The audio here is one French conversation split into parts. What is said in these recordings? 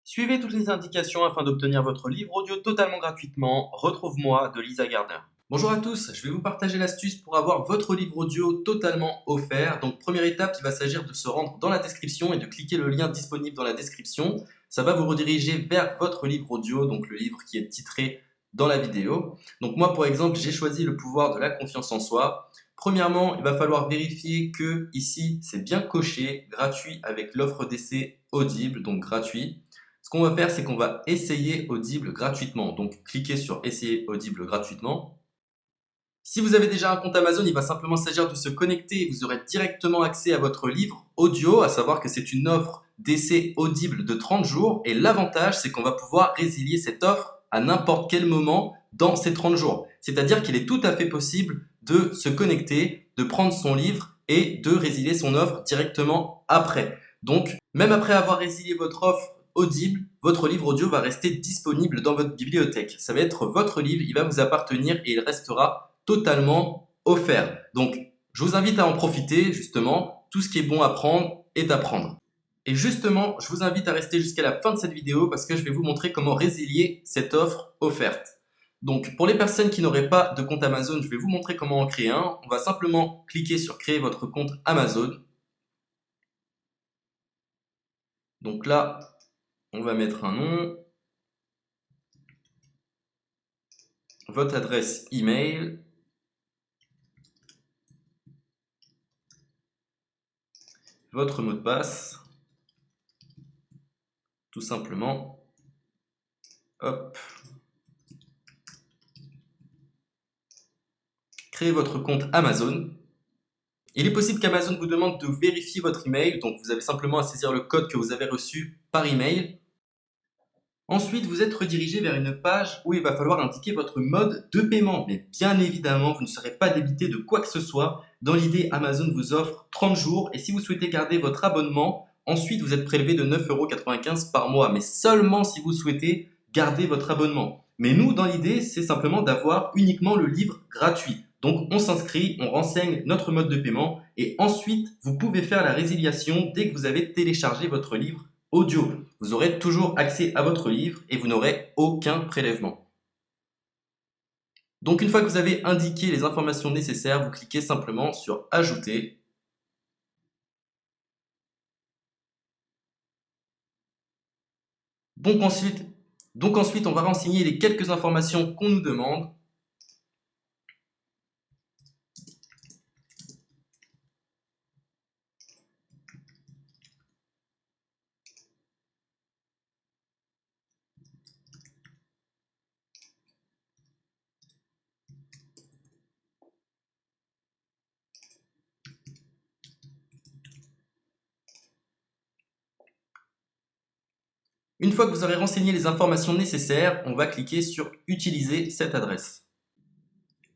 Suivez toutes les indications afin d'obtenir votre livre audio totalement gratuitement. Retrouve-moi de Lisa Gardner. Bonjour à tous, je vais vous partager l'astuce pour avoir votre livre audio totalement offert. Donc première étape, il va s'agir de se rendre dans la description et de cliquer le lien disponible dans la description. Ça va vous rediriger vers votre livre audio, donc le livre qui est titré dans la vidéo. Donc moi par exemple, j'ai choisi le pouvoir de la confiance en soi. Premièrement, il va falloir vérifier que ici c'est bien coché, gratuit avec l'offre d'essai Audible, donc gratuit. Ce qu'on va faire, c'est qu'on va essayer Audible gratuitement. Donc, cliquez sur Essayer Audible gratuitement. Si vous avez déjà un compte Amazon, il va simplement s'agir de se connecter et vous aurez directement accès à votre livre audio, à savoir que c'est une offre d'essai Audible de 30 jours. Et l'avantage, c'est qu'on va pouvoir résilier cette offre à n'importe quel moment dans ces 30 jours. C'est-à-dire qu'il est tout à fait possible de se connecter, de prendre son livre et de résilier son offre directement après. Donc, même après avoir résilié votre offre Audible, votre livre audio va rester disponible dans votre bibliothèque. Ça va être votre livre, il va vous appartenir et il restera totalement offert. Donc, je vous invite à en profiter, justement. Tout ce qui est bon à prendre est à prendre. Et justement, je vous invite à rester jusqu'à la fin de cette vidéo parce que je vais vous montrer comment résilier cette offre offerte. Donc, pour les personnes qui n'auraient pas de compte Amazon, je vais vous montrer comment en créer un. On va simplement cliquer sur créer votre compte Amazon. Donc là, on va mettre un nom, votre adresse email, votre mot de passe, tout simplement. Hop. Créez votre compte Amazon. Il est possible qu'Amazon vous demande de vérifier votre email, donc vous avez simplement à saisir le code que vous avez reçu par email. Ensuite, vous êtes redirigé vers une page où il va falloir indiquer votre mode de paiement. Mais bien évidemment, vous ne serez pas débité de quoi que ce soit. Dans l'idée, Amazon vous offre 30 jours et si vous souhaitez garder votre abonnement, ensuite vous êtes prélevé de 9,95 € par mois, mais seulement si vous souhaitez garder votre abonnement. Mais nous, dans l'idée, c'est simplement d'avoir uniquement le livre gratuit. Donc on s'inscrit, on renseigne notre mode de paiement et ensuite vous pouvez faire la résiliation dès que vous avez téléchargé votre livre audio. Vous aurez toujours accès à votre livre et vous n'aurez aucun prélèvement. Donc une fois que vous avez indiqué les informations nécessaires, vous cliquez simplement sur Ajouter. Donc ensuite, on va renseigner les quelques informations qu'on nous demande. Une fois que vous aurez renseigné les informations nécessaires, on va cliquer sur Utiliser cette adresse.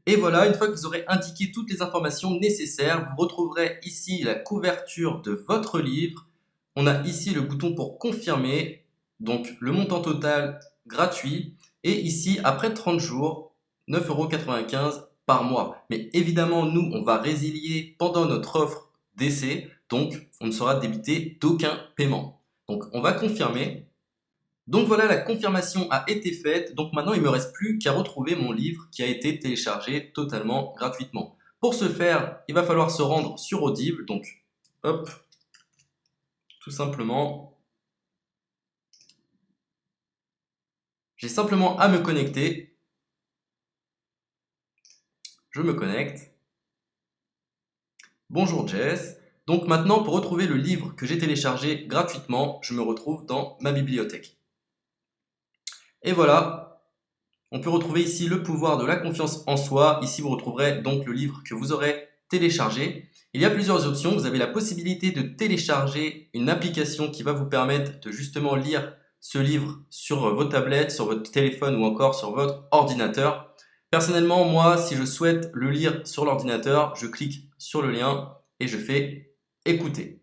Et voilà, une fois que vous aurez indiqué toutes les informations nécessaires, vous retrouverez ici la couverture de votre livre. On a ici le bouton pour confirmer, donc le montant total gratuit. Et ici, après 30 jours, 9,95 € par mois. Mais évidemment, nous, on va résilier pendant notre offre d'essai, donc on ne sera débité d'aucun paiement. Donc on va confirmer. Donc voilà, la confirmation a été faite. Donc maintenant, il ne me reste plus qu'à retrouver mon livre qui a été téléchargé totalement gratuitement. Pour ce faire, il va falloir se rendre sur Audible. Donc, hop, tout simplement. J'ai simplement à me connecter. Je me connecte. Bonjour Jess. Donc maintenant, pour retrouver le livre que j'ai téléchargé gratuitement, je me retrouve dans ma bibliothèque. Et voilà, on peut retrouver ici le pouvoir de la confiance en soi. Ici, vous retrouverez donc le livre que vous aurez téléchargé. Il y a plusieurs options. Vous avez la possibilité de télécharger une application qui va vous permettre de justement lire ce livre sur vos tablettes, sur votre téléphone ou encore sur votre ordinateur. Personnellement, moi, si je souhaite le lire sur l'ordinateur, je clique sur le lien et je fais écouter.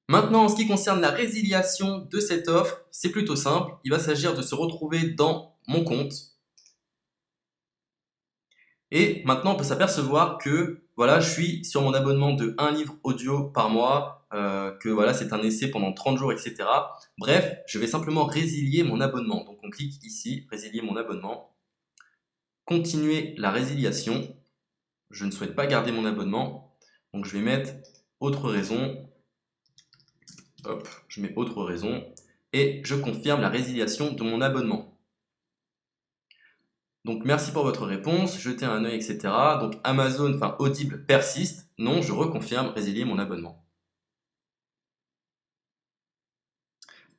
Maintenant, en ce qui concerne la résiliation de cette offre, c'est plutôt simple. Il va s'agir de se retrouver dans mon compte. Et maintenant, on peut s'apercevoir que voilà, je suis sur mon abonnement de 1 livre audio par mois. que voilà, c'est un essai pendant 30 jours, etc. Bref, je vais simplement résilier mon abonnement. Donc on clique ici, résilier mon abonnement, continuer la résiliation. Je ne souhaite pas garder mon abonnement, donc je vais mettre autre raison. Hop, je mets autre raison et je confirme la résiliation de mon abonnement. Donc merci pour votre réponse, jetez un œil, etc. Donc Amazon, enfin Audible persiste. Non, je reconfirme, résilier mon abonnement.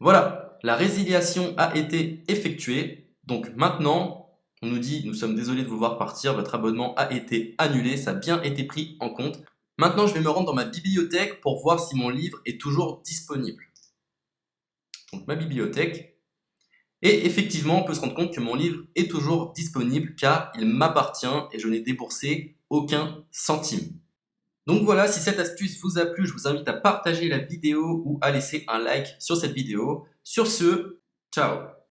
Voilà, la résiliation a été effectuée. Donc maintenant, on nous dit, nous sommes désolés de vous voir partir, votre abonnement a été annulé, ça a bien été pris en compte. Maintenant, je vais me rendre dans ma bibliothèque pour voir si mon livre est toujours disponible. Donc ma bibliothèque. Et effectivement, on peut se rendre compte que mon livre est toujours disponible car il m'appartient et je n'ai déboursé aucun centime. Donc voilà, si cette astuce vous a plu, je vous invite à partager la vidéo ou à laisser un like sur cette vidéo. Sur ce, ciao!